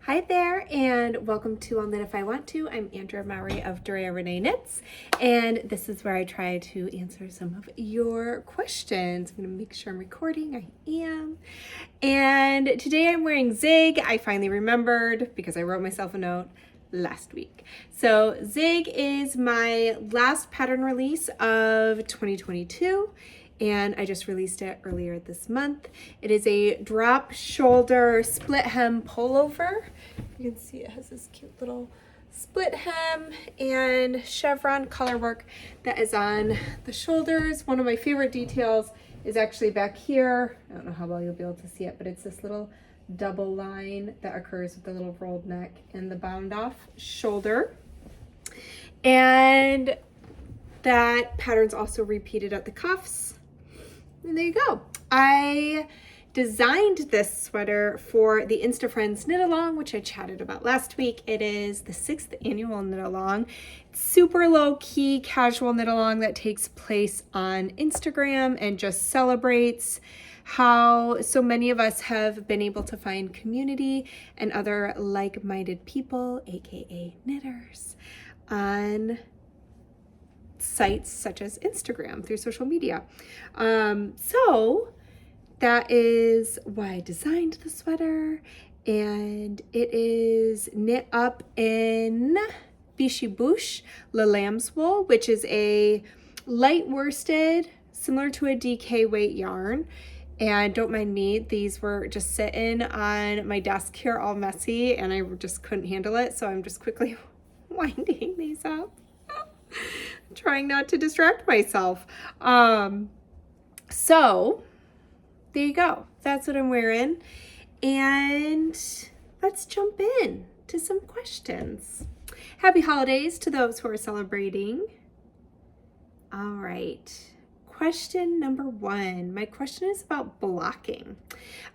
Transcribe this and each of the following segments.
Hi there, and welcome to I'll Knit If I Want To. I'm Andrea Mowry of Andrea Renee Knits, and this is where I try to answer some of your questions. I'm going to make sure I'm recording. I am. And today I'm wearing Zig. I finally remembered because I wrote myself a note last week. So Zig is my last pattern release of 2022. And I just released it earlier this month. It is a drop shoulder split hem pullover. You can see it has this cute little split hem and chevron color work that is on the shoulders. One of my favorite details is actually back here. I don't know how well you'll be able to see it, but it's this little double line that occurs with the little rolled neck and the bound off shoulder. And that pattern's also repeated at the cuffs. And there you go. I designed this sweater for the Insta Friends Knit Along, which I chatted about last week. It is the 6th annual Knit Along. It's super low key, casual knit along that takes place on Instagram and just celebrates how so many of us have been able to find community and other like-minded people, aka knitters, on sites such as Instagram through social media. So that is why I designed the sweater, and it is knit up in Vichy Bouche Le Lamb's wool, which is a light worsted, similar to a DK weight yarn. And don't mind me, these were just sitting on my desk here all messy and I just couldn't handle it. So I'm just quickly winding these up. Trying not to distract myself. So there you go. That's what I'm wearing. And let's jump in to some questions. Happy holidays to those who are celebrating. All right. Question number 1. My question is about blocking.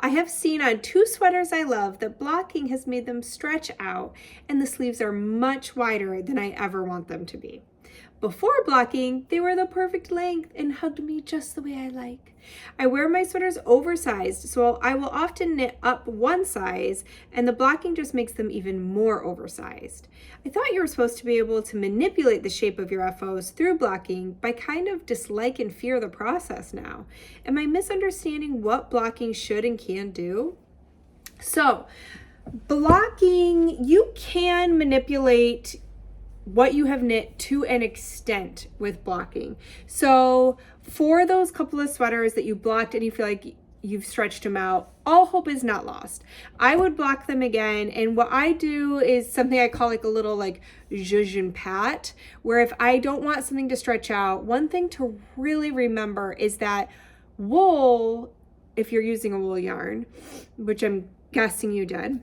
I have seen on 2 sweaters I love that blocking has made them stretch out and the sleeves are much wider than I ever want them to be. Before blocking, they were the perfect length and hugged me just the way I like. I wear my sweaters oversized, so I will often knit up one size, and the blocking just makes them even more oversized. I thought you were supposed to be able to manipulate the shape of your FOs through blocking, but I kind of dislike and fear the process now. Am I misunderstanding what blocking should and can do? So, blocking, you can manipulate what you have knit to an extent with blocking. So for those couple of sweaters that you blocked and you feel like you've stretched them out, all hope is not lost. I would block them again, and what I do is something I call like a little like zhuzh and pat, where if I don't want something to stretch out, one thing to really remember is that wool, if you're using a wool yarn, which I'm guessing you did,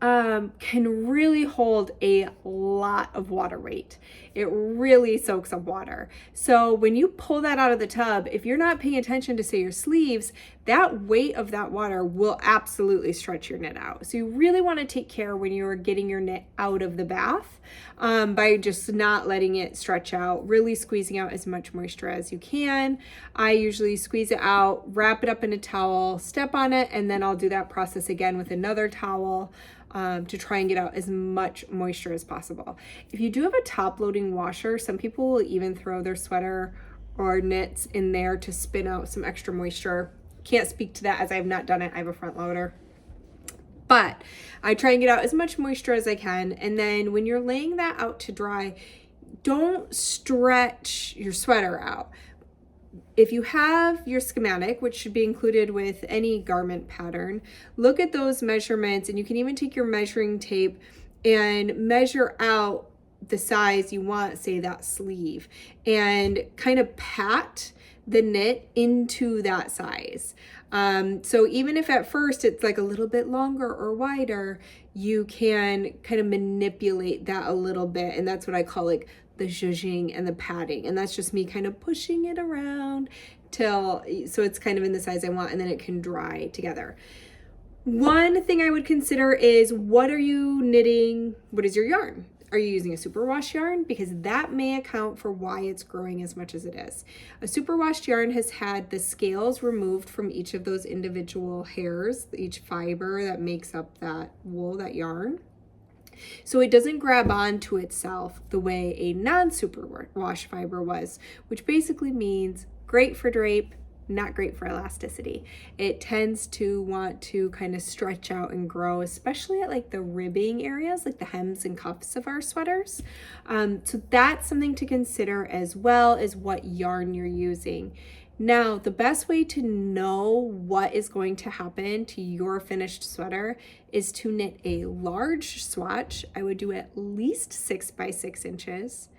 can really hold a lot of water weight. It really soaks up water. So when you pull that out of the tub, if you're not paying attention to, say, your sleeves, that weight of that water will absolutely stretch your knit out. So you really want to take care when you're getting your knit out of the bath by just not letting it stretch out, really squeezing out as much moisture as you can. I usually squeeze it out, wrap it up in a towel, step on it, and then I'll do that process again with another towel to try and get out as much moisture as possible. If you do have a top loading washer, some people will even throw their sweater or knits in there to spin out some extra moisture. Can't speak to that as I have not done it. I have a front loader. But I try and get out as much moisture as I can. And then when you're laying that out to dry, don't stretch your sweater out. If you have your schematic, which should be included with any garment pattern, look at those measurements, and you can even take your measuring tape and measure out the size you want, say that sleeve, and kind of pat the knit into that size. So even if at first it's like a little bit longer or wider, you can kind of manipulate that a little bit, and that's what I call like the zhuzhing and the padding, and that's just me kind of pushing it around till so it's kind of in the size I want, and then it can dry together. One thing I would consider is, what are you knitting? What is your yarn? Are you using a superwash yarn? Because that may account for why it's growing as much as it is. A superwashed yarn has had the scales removed from each of those individual hairs, each fiber that makes up that wool, that yarn. So it doesn't grab onto itself the way a non-superwash fiber was, which basically means great for drape, not great for elasticity. It tends to want to kind of stretch out and grow, especially at like the ribbing areas, like the hems and cuffs of our sweaters. So that's something to consider, as well as what yarn you're using. Now, the best way to know what is going to happen to your finished sweater is to knit a large swatch. I would do at least 6 by 6 inches,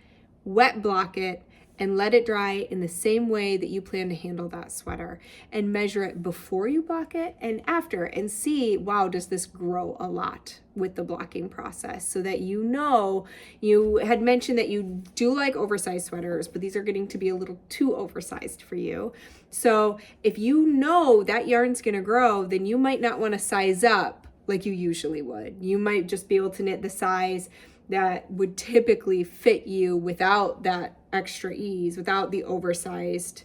wet block it, and let it dry in the same way that you plan to handle that sweater, and measure it before you block it and after, and see, wow, does this grow a lot with the blocking process, so that you know. You had mentioned that you do like oversized sweaters, but these are getting to be a little too oversized for you. So if you know that yarn's gonna grow, then you might not want to size up like you usually would. You might just be able to knit the size that would typically fit you without that extra ease, without the oversized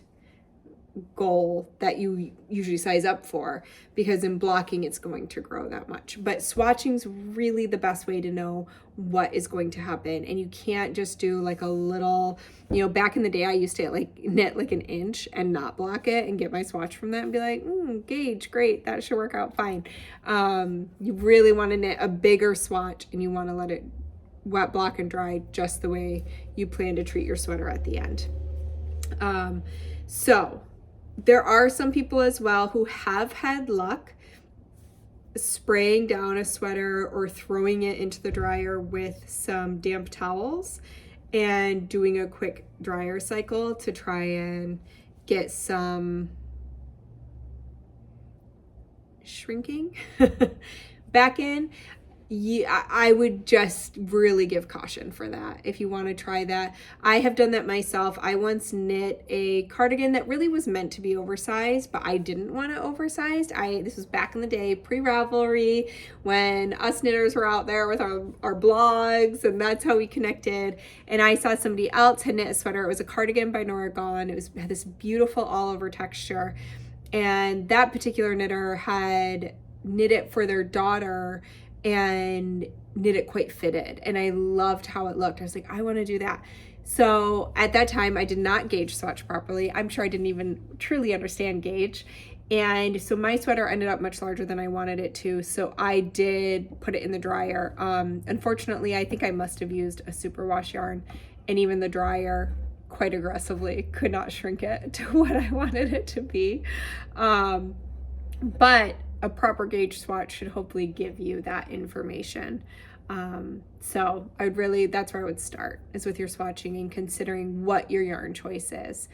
goal that you usually size up for, because in blocking it's going to grow that much. But swatching's really the best way to know what is going to happen, and you can't just do like a little, back in the day I used to like knit like an inch and not block it and get my swatch from that and be like, gauge, great, that should work out fine. You really want to knit a bigger swatch, and you want to let it wet block and dry just the way you plan to treat your sweater at the end. So there are some people as well who have had luck spraying down a sweater or throwing it into the dryer with some damp towels and doing a quick dryer cycle to try and get some shrinking back in. Yeah, I would just really give caution for that if you want to try that. I have done that myself. I once knit a cardigan that really was meant to be oversized, but I didn't want it oversized. This was back in the day, pre-Ravelry, when us knitters were out there with our blogs, and that's how we connected. And I saw somebody else had knit a sweater. It was a cardigan by Nora Gone. It had this beautiful all over texture. And that particular knitter had knit it for their daughter and knit it quite fitted, and I loved how it looked. I was like, I want to do that. So at that time I did not gauge swatch properly. I'm sure I didn't even truly understand gauge, and so my sweater ended up much larger than I wanted it to, so I did put it in the dryer. Unfortunately, I think I must have used a superwash yarn, and even the dryer quite aggressively could not shrink it to what I wanted it to be. But a proper gauge swatch should hopefully give you that information. So that's where I would start, is with your swatching and considering what your yarn choice is,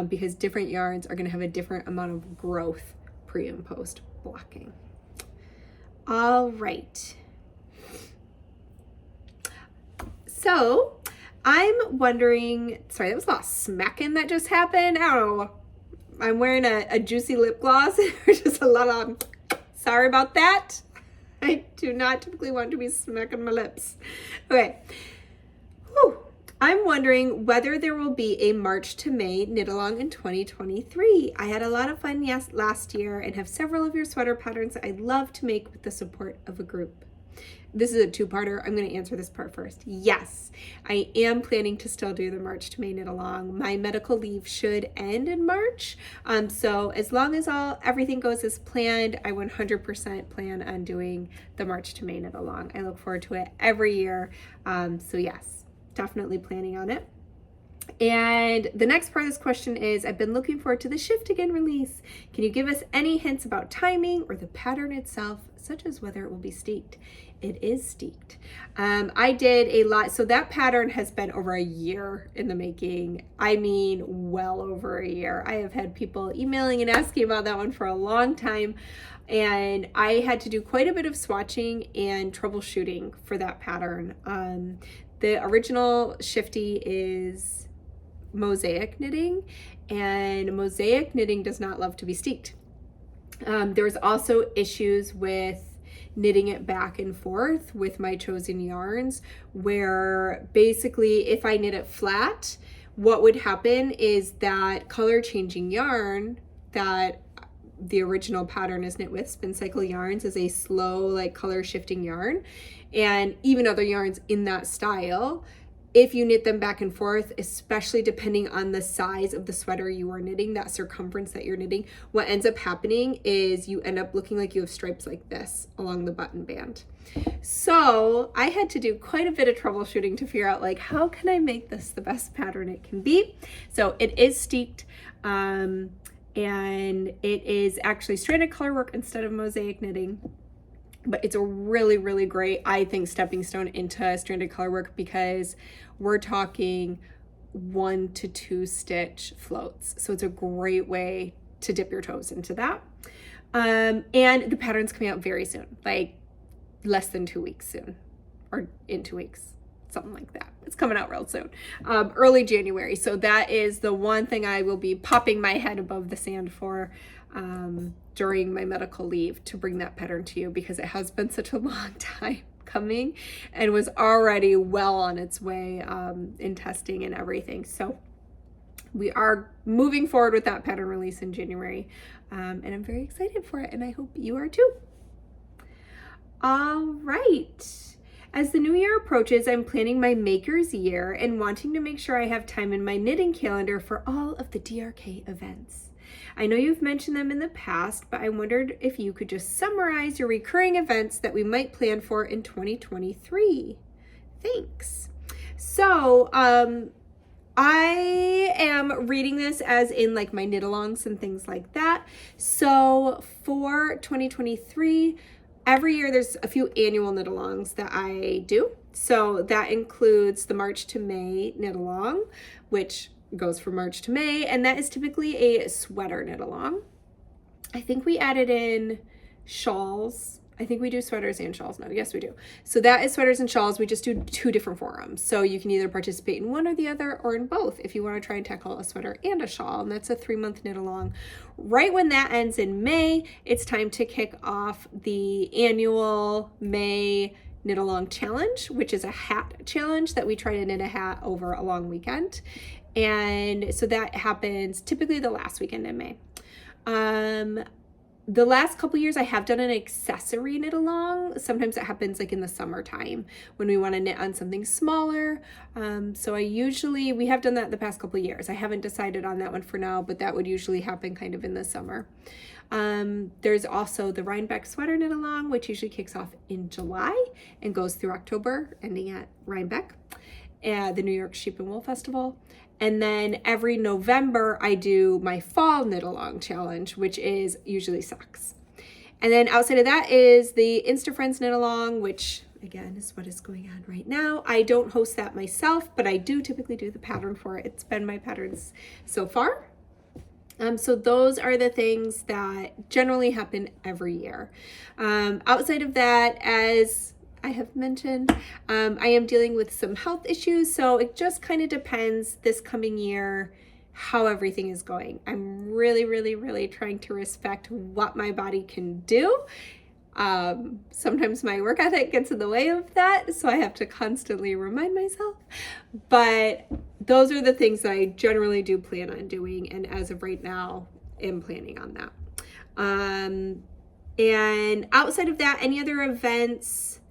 because different yarns are going to have a different amount of growth pre and post blocking. All right. So I'm wondering, sorry, that was a lot of smacking that just happened. I don't know. I'm wearing a juicy lip gloss. There's just a lot of, sorry about that. I do not typically want to be smacking my lips. Okay. Whew. I'm wondering whether there will be a March to May knit along in 2023. I had a lot of fun last year and have several of your sweater patterns that I'd love to make with the support of a group. This is a two-parter. I'm going to answer this part first. Yes, I am planning to still do the March to May knit along. My medical leave should end in March. So as long as everything goes as planned, I 100% plan on doing the March to May knit along. I look forward to it every year. So yes, definitely planning on it. And the next part of this question is, I've been looking forward to the Shift Again release. Can you give us any hints about timing or the pattern itself, such as whether it will be steeked? It is steeked. I did a lot. So that pattern has been over a year in the making. I mean, well over a year. I have had people emailing and asking about that one for a long time. And I had to do quite a bit of swatching and troubleshooting for that pattern. The original Shifty is mosaic knitting, and mosaic knitting does not love to be steeked. There's also issues with knitting it back and forth with my chosen yarns, where basically if I knit it flat, what would happen is that color changing yarn that the original pattern is knit with, Spin Cycle Yarns, is a slow, like, color shifting yarn, and even other yarns in that style, if you knit them back and forth, especially depending on the size of the sweater you are knitting, that circumference that you're knitting, what ends up happening is you end up looking like you have stripes like this along the button band. So I had to do quite a bit of troubleshooting to figure out, like, how can I make this the best pattern it can be? So it is steeked, and it is actually stranded color work instead of mosaic knitting. But it's a really, really great, I think, stepping stone into stranded color work, because we're talking 1 to 2 stitch floats. So it's a great way to dip your toes into that. And the pattern's coming out very soon, like less than 2 weeks soon, or in 2 weeks, something like that. It's coming out real soon, early January. So that is the one thing I will be popping my head above the sand for during my medical leave, to bring that pattern to you, because it has been such a long time coming and was already well on its way in testing and everything. So we are moving forward with that pattern release in January, and I'm very excited for it, and I hope you are too. All right. As the new year approaches, I'm planning my maker's year and wanting to make sure I have time in my knitting calendar for all of the DRK events. I know you've mentioned them in the past, but I wondered if you could just summarize your recurring events that we might plan for in 2023. Thanks. So, I am reading this as in, like, my knit-alongs and things like that. So for 2023, every year there's a few annual knit-alongs that I do. So that includes the March to May knit-along, which goes from March to May, and that is typically a sweater knit-along. I think we added in shawls. I think we do sweaters and shawls now. Yes, we do. So that is sweaters and shawls. We just do 2 different forums. So you can either participate in one or the other, or in both if you want to try and tackle a sweater and a shawl. And that's a 3-month knit along. Right when that ends in May, it's time to kick off the annual May knit along challenge, which is a hat challenge that we try to knit a hat over a long weekend. And so that happens typically the last weekend in May. The last couple years I have done an accessory knit along. Sometimes it happens like in the summertime when we want to knit on something smaller. So we have done that the past couple years. I haven't decided on that one for now, but that would usually happen kind of in the summer. There's also the Rhinebeck sweater knit along, which usually kicks off in July and goes through October, ending at Rhinebeck, the New York Sheep and Wool Festival. And then every November, I do my fall knit along challenge, which is usually socks. And then outside of that is the Insta Friends knit along, which again is what is going on right now. I don't host that myself, but I do typically do the pattern for it. It's been my patterns so far. So those are the things that generally happen every year. Outside of that, as I have mentioned, I am dealing with some health issues, so it just kind of depends this coming year how everything is going. I'm really, really, really trying to respect what my body can do. Sometimes my work ethic gets in the way of that, so I have to constantly remind myself. But those are the things that I generally do plan on doing, and as of right now, am planning on that. And outside of that, any other events?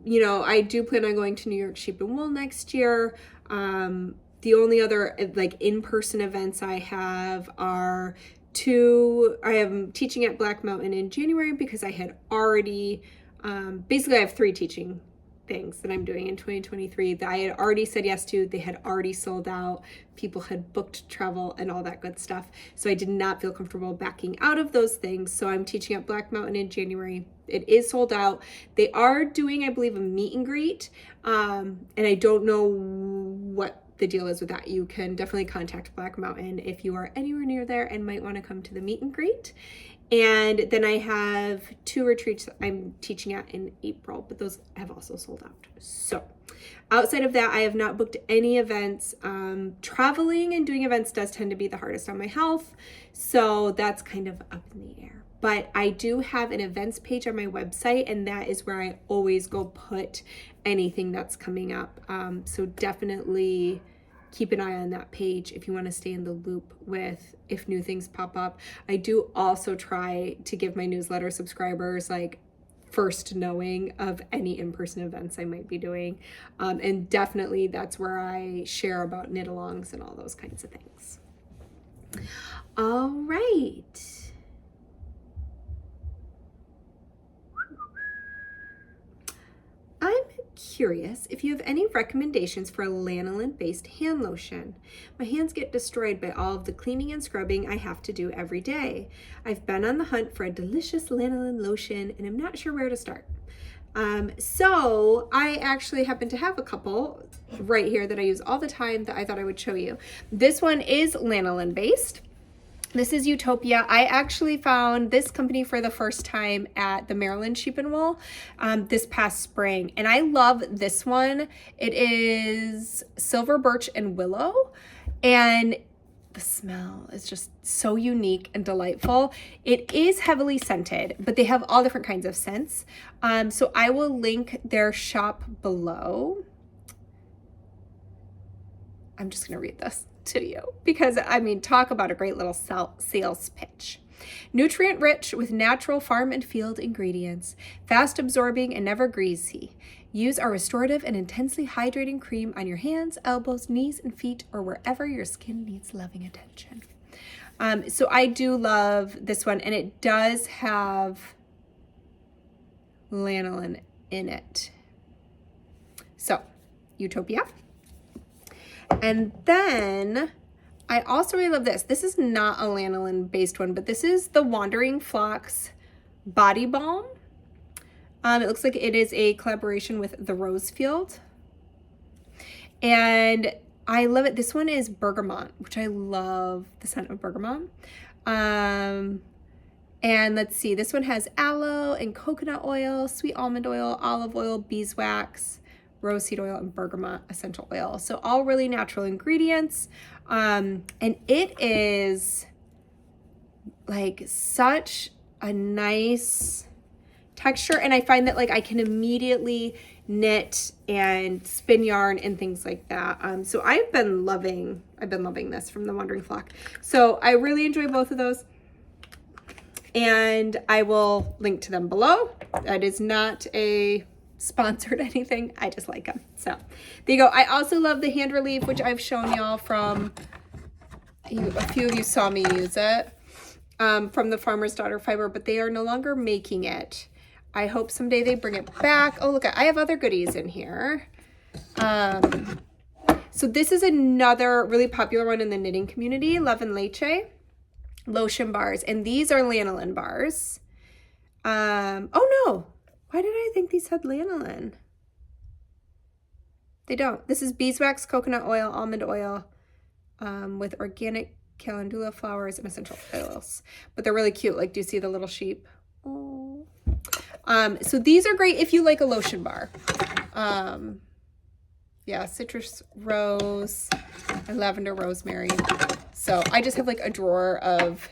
You know, I do plan on going to New York Sheep and Wool next year. The only other like in-person events I have are I am teaching at Black Mountain in January because I had already, basically I have 3 teaching things that I'm doing in 2023 that I had already said yes to. They had already sold out. People had booked travel and all that good stuff. So I did not feel comfortable backing out of those things. So I'm teaching at Black Mountain in January. It is sold out. They are doing, I believe, a meet and greet. And I don't know what the deal is with that. You can definitely contact Black Mountain if you are anywhere near there and might want to come to the meet and greet. And then I have 2 retreats I'm teaching at in April, but those have also sold out. So outside of that, I have not booked any events. Traveling and doing events does tend to be the hardest on my health. So that's kind of up in the air. but I do have an events page on my website, and that is where I always go put anything that's coming up. So definitely keep an eye on that page if you want to stay in the loop with if new things pop up. I do also try to give my newsletter subscribers like first knowing of any in-person events I might be doing. And definitely that's where I share about knit-alongs and all those kinds of things. All right. I'm curious if you have any recommendations for a lanolin-based hand lotion. My hands get destroyed by all of the cleaning and scrubbing I have to do every day. I've been on the hunt for a delicious lanolin lotion, and I'm not sure where to start. So I actually happen to have a couple right here that I use all the time that I thought I would show you. This one is lanolin-based. This is Utopia. I actually found this company for the first time at the Maryland Sheep and Wool this past spring, and I love this one. It is silver birch and willow, and the smell is just so unique and delightful. It is heavily scented, but they have all different kinds of scents. So I will link their shop below. I'm just gonna read this to you because I mean, talk about a great little sales pitch. Nutrient rich with natural farm and field ingredients, fast absorbing and never greasy. Use our restorative and intensely hydrating cream on your hands, elbows, knees, and feet, or wherever your skin needs loving attention. So I do love this one, and it does have lanolin in it. So, Utopia. And then I also really love this. This is not a lanolin based one, but this is the Wandering Flocks Body Balm. It looks like it is a collaboration with the Rosefield. And I love it. This one is bergamot, which I love the scent of bergamot. And let's see, this one has aloe and coconut oil, sweet almond oil, olive oil, beeswax, roseseed oil, and bergamot essential oil. So all really natural ingredients. And it is like such a nice texture. And I find that like I can immediately knit and spin yarn and things like that. So I've been loving this from the Wandering Flock. So I really enjoy both of those. And I will link to them below. That is not a sponsored anything. I just like them. So there you go. I also love the hand relief, which I've shown y'all from, a few of you saw me use it, from the Farmer's Daughter Fiber, but they are no longer making it. I hope someday they bring it back. Oh, look, I have other goodies in here. So this is another really popular one in the knitting community, Love and Leche lotion bars, and these are lanolin bars. Oh no, why did I think these had lanolin? They don't. This is beeswax, coconut oil, almond oil, with organic calendula flowers and essential oils. But they're really cute. Like, do you see the little sheep? Oh. So these are great if you like a lotion bar. Yeah, citrus rose and lavender rosemary. So I just have like a drawer of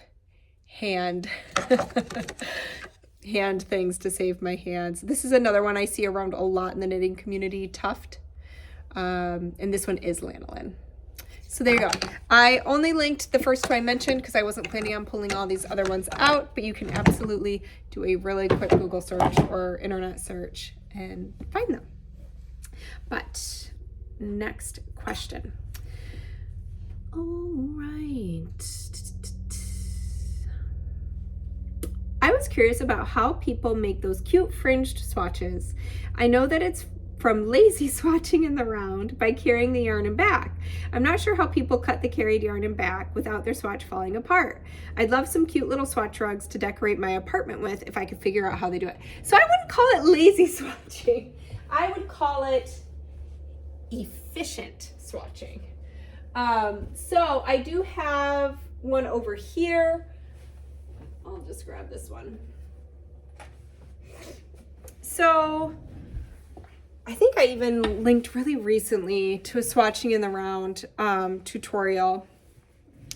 hand things to save my hands. This is another one I see around a lot in the knitting community, Tuft. And this one is lanolin. So there you go. I only linked the first two I mentioned because I wasn't planning on pulling all these other ones out, but you can absolutely do a really quick Google search or internet search and find them. But next question. All right. I was curious about how people make those cute fringed swatches. I know that it's from lazy swatching in the round by carrying the yarn in back. I'm not sure how people cut the carried yarn in back without their swatch falling apart. I'd love some cute little swatch rugs to decorate my apartment with if I could figure out how they do it. So I wouldn't call it lazy swatching. I would call it efficient swatching. So I do have one over here. I'll just grab this one. So I think I even linked really recently to a swatching in the round tutorial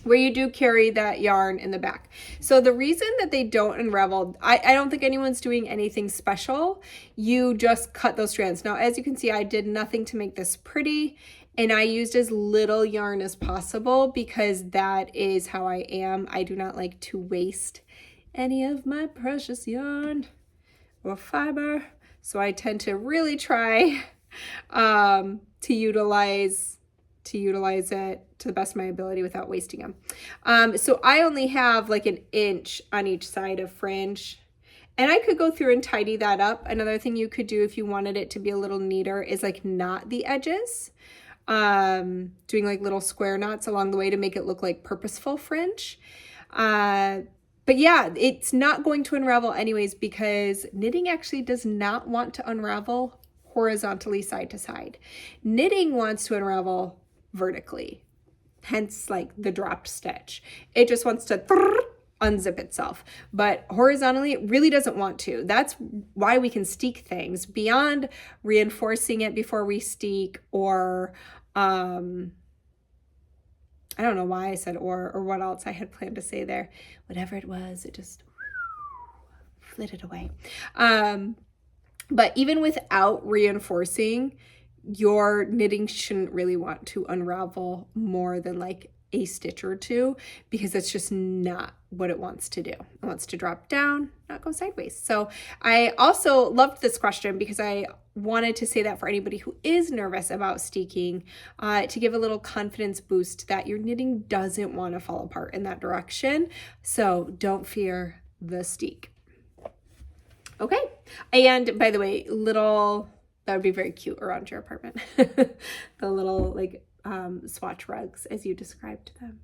where you do carry that yarn in the back. So the reason that they don't unravel, I don't think anyone's doing anything special. You just cut those strands. Now, as you can see, I did nothing to make this pretty, and I used as little yarn as possible because that is how I am. I do not like to waste any of my precious yarn or fiber. So I tend to really try to utilize it to the best of my ability without wasting them. So I only have like an inch on each side of fringe, and I could go through and tidy that up. Another thing you could do if you wanted it to be a little neater is like knot the edges, doing like little square knots along the way to make it look like purposeful fringe. But yeah, it's not going to unravel anyways because knitting actually does not want to unravel horizontally side to side. Knitting wants to unravel vertically, hence like the dropped stitch. It just wants to unzip itself, but horizontally it really doesn't want to. That's why we can steek things beyond reinforcing it before we steek, or I don't know why I said or what else I had planned to say there. Whatever it was, it just flitted away. But even without reinforcing, your knitting shouldn't really want to unravel more than like a stitch or two, because that's just not what it wants to do. It wants to drop down, not go sideways. So I also loved this question because I wanted to say that for anybody who is nervous about steeking, to give a little confidence boost that your knitting doesn't want to fall apart in that direction. So don't fear the steek. Okay. And by the way, that would be very cute around your apartment. The little like swatch rugs as you described them.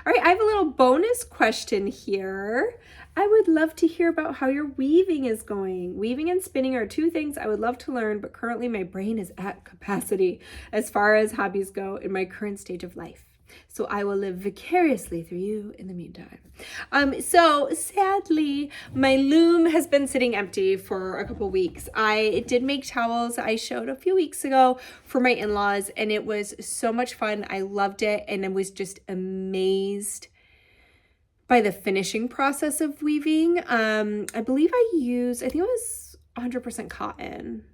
All right, I have a little bonus question here. I would love to hear about how your weaving is going. Weaving and spinning are two things I would love to learn, but currently my brain is at capacity as far as hobbies go in my current stage of life. So I will live vicariously through you in the meantime. So sadly, my loom has been sitting empty for a couple weeks. I did make towels I showed a few weeks ago for my in-laws, and it was so much fun. I loved it, and I was just amazed by the finishing process of weaving. I believe I think it was 100% cotton,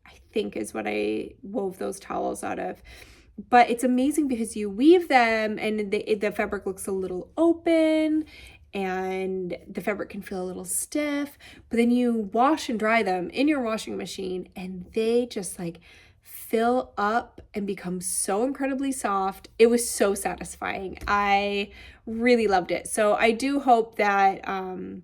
I think is what I wove those towels out of. But it's amazing because you weave them and the fabric looks a little open and the fabric can feel a little stiff, but then you wash and dry them in your washing machine and they just like fill up and become so incredibly soft. It was so satisfying. I really loved it. So I do hope that, I'm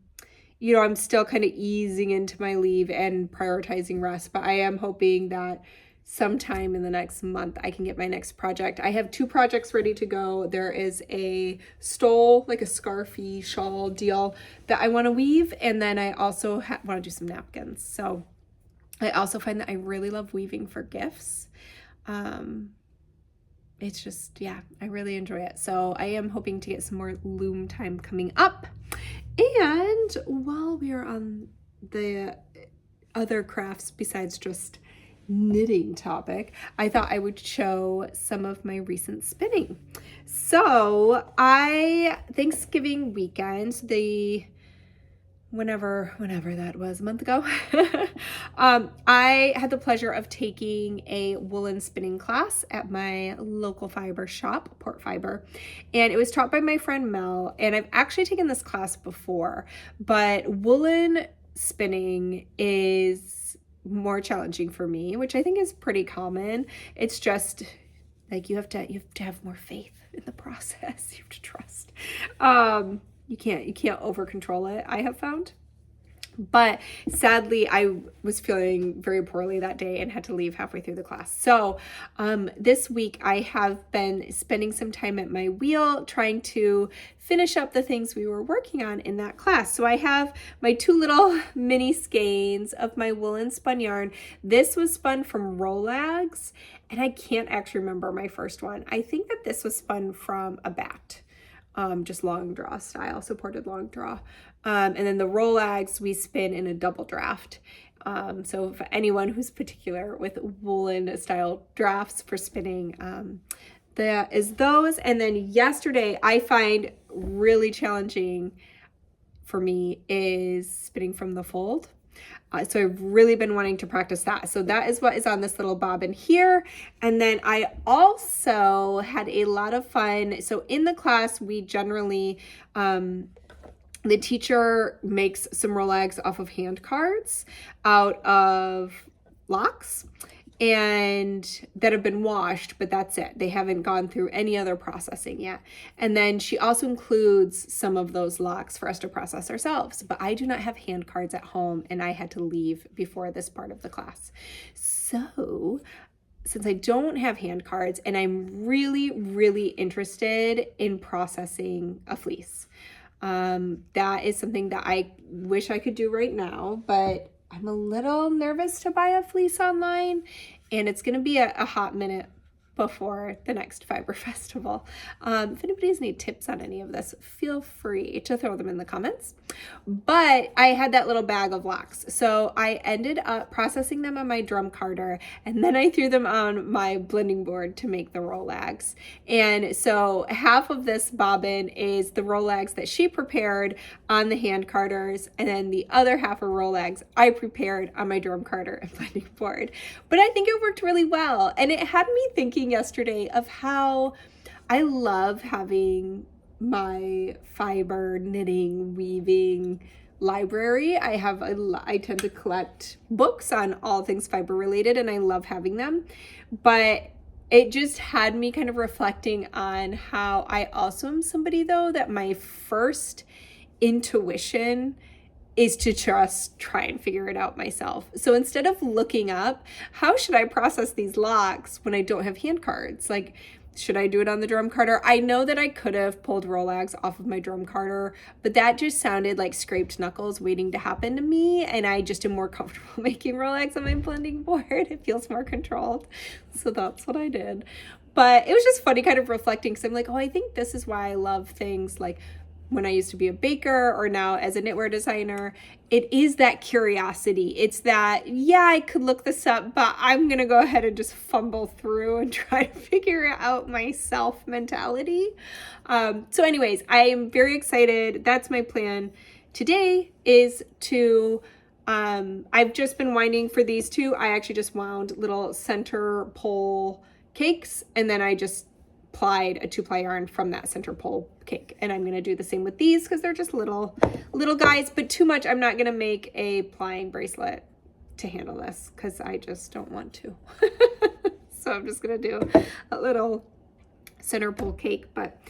still kind of easing into my leave and prioritizing rest, but I am hoping that sometime in the next month I can get my next project. I have 2 projects ready to go. There is a stole, like a scarfy shawl deal that I want to weave, and then I also want to do some napkins. So I also find that I really love weaving for gifts. It's just, yeah, I really enjoy it. So I am hoping to get some more loom time coming up. And while we are on the other crafts besides just knitting topic, I thought I would show some of my recent spinning. So Thanksgiving weekend, whenever that was, a month ago, I had the pleasure of taking a woolen spinning class at my local fiber shop, Port Fiber, and it was taught by my friend Mel, and I've actually taken this class before, but woolen spinning is more challenging for me, which I think is pretty common. It's just like you have to have more faith in the process. You have to trust. You can't over control it, I have found. But sadly, I was feeling very poorly that day and had to leave halfway through the class. So this week I have been spending some time at my wheel trying to finish up the things we were working on in that class. So I have my 2 little mini skeins of my woolen spun yarn. This was spun from Rolags, and I can't actually remember my first one. I think that this was spun from a bat. Just long draw style, supported long draw. And then the Rolags we spin in a double draft. So for anyone who's particular with woolen style drafts for spinning, that is those. And then yesterday I find really challenging for me is spinning from the fold. So I've really been wanting to practice that. So that is what is on this little bobbin here. And then I also had a lot of fun. So in the class, we generally, the teacher makes some Rolex off of hand cards out of locks and that have been washed, but that's it. They haven't gone through any other processing yet. And then she also includes some of those locks for us to process ourselves, but I do not have hand cards at home and I had to leave before this part of the class. So since I don't have hand cards and I'm really, really interested in processing a fleece, that is something that I wish I could do right now, but I'm a little nervous to buy a fleece online, and it's going to be a hot minute before the next Fiber Festival. If anybody has any tips on any of this, feel free to throw them in the comments. But I had that little bag of locks. So I ended up processing them on my drum carder, and then I threw them on my blending board to make the Rolex. And so half of this bobbin is the Rolex that she prepared on the hand carders, and then the other half of Rolex I prepared on my drum carder and blending board. But I think it worked really well, and it had me thinking yesterday of how I love having my fiber knitting weaving library. I tend to collect books on all things fiber related, and I love having them, but it just had me kind of reflecting on how I also am somebody though that my first intuition is to just try and figure it out myself. So instead of looking up, how should I process these locks when I don't have hand cards? Like, should I do it on the drum carder? I know that I could have pulled Rolex off of my drum carder, but that just sounded like scraped knuckles waiting to happen to me. And I just am more comfortable making Rolex on my blending board. It feels more controlled. So that's what I did. But it was just funny kind of reflecting, because I'm like, oh, I think this is why I love things like when I used to be a baker or now as a knitwear designer. It is that curiosity. It's that, yeah, I could look this up, but I'm going to go ahead and just fumble through and try to figure it out myself mentality. So anyways, I am very excited. That's my plan today is to, I've just been winding for these two. I actually just wound little center pole cakes, and then I just applied a 2-ply yarn from that center pole cake, and I'm going to do the same with these because they're just little guys, but too much. I'm not going to make a plying bracelet to handle this because I just don't want to. So I'm just going to do a little center pole cake, but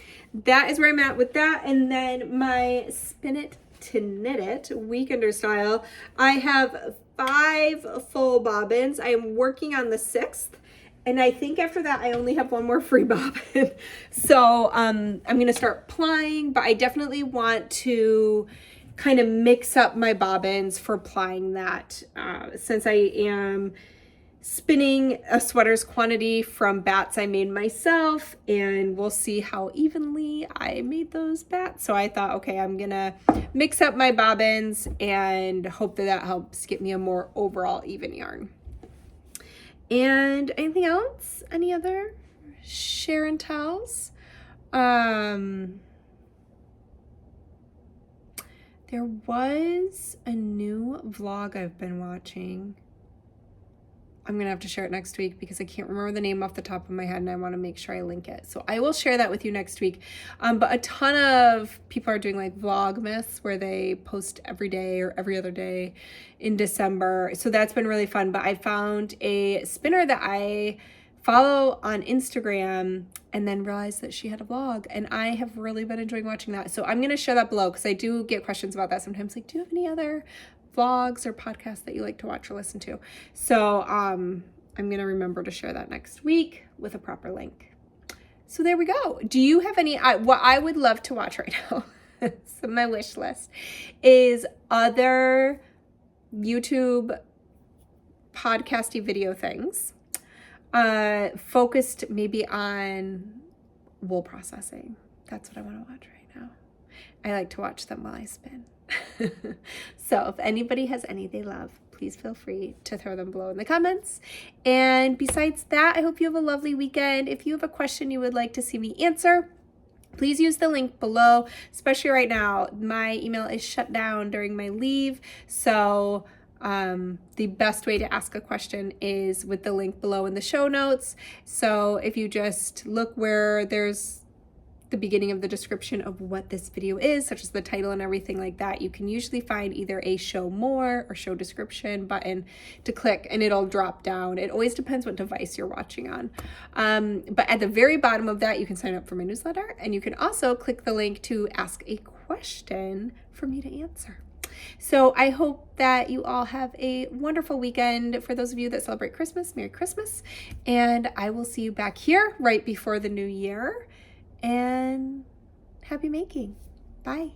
that is where I'm at with that. And then my spin it to knit it weekender style, I have 5 full bobbins. I am working on the 6th. And I think after that, I only have one more free bobbin. So I'm going to start plying, but I definitely want to kind of mix up my bobbins for plying that. Since I am spinning a sweater's quantity from bats I made myself, and we'll see how evenly I made those bats. So I thought, okay, I'm going to mix up my bobbins and hope that that helps get me a more overall even yarn. And anything else? Any other share and tells? There was a new vlog I've been watching. I'm going to have to share it next week because I can't remember the name off the top of my head, and I want to make sure I link it. So I will share that with you next week. But a ton of people are doing like Vlogmas where they post every day or every other day in December. So that's been really fun. But I found a spinner that I follow on Instagram and then realized that she had a vlog, and I have really been enjoying watching that. So I'm going to share that below because I do get questions about that sometimes. Like, do you have any other vlogs or podcasts that you like to watch or listen to? So I'm going to remember to share that next week with a proper link. So there we go. Do you have any, what I would love to watch right now, so my wish list, is other YouTube podcasty video things focused maybe on wool processing. That's what I want to watch right now. I like to watch them while I spin. So if anybody has any they love, please feel free to throw them below in the comments. And besides that, I hope you have a lovely weekend. If you have a question you would like to see me answer, please use the link below, especially right now. My email is shut down during my leave, so the best way to ask a question is with the link below in the show notes. So if you just look where there's the beginning of the description of what this video is, such as the title and everything like that, you can usually find either a show more or show description button to click, and it'll drop down. It always depends what device you're watching on. But at the very bottom of that, you can sign up for my newsletter, and you can also click the link to ask a question for me to answer. So I hope that you all have a wonderful weekend. For those of you that celebrate Christmas, Merry Christmas. And I will see you back here right before the new year. And happy making. Bye.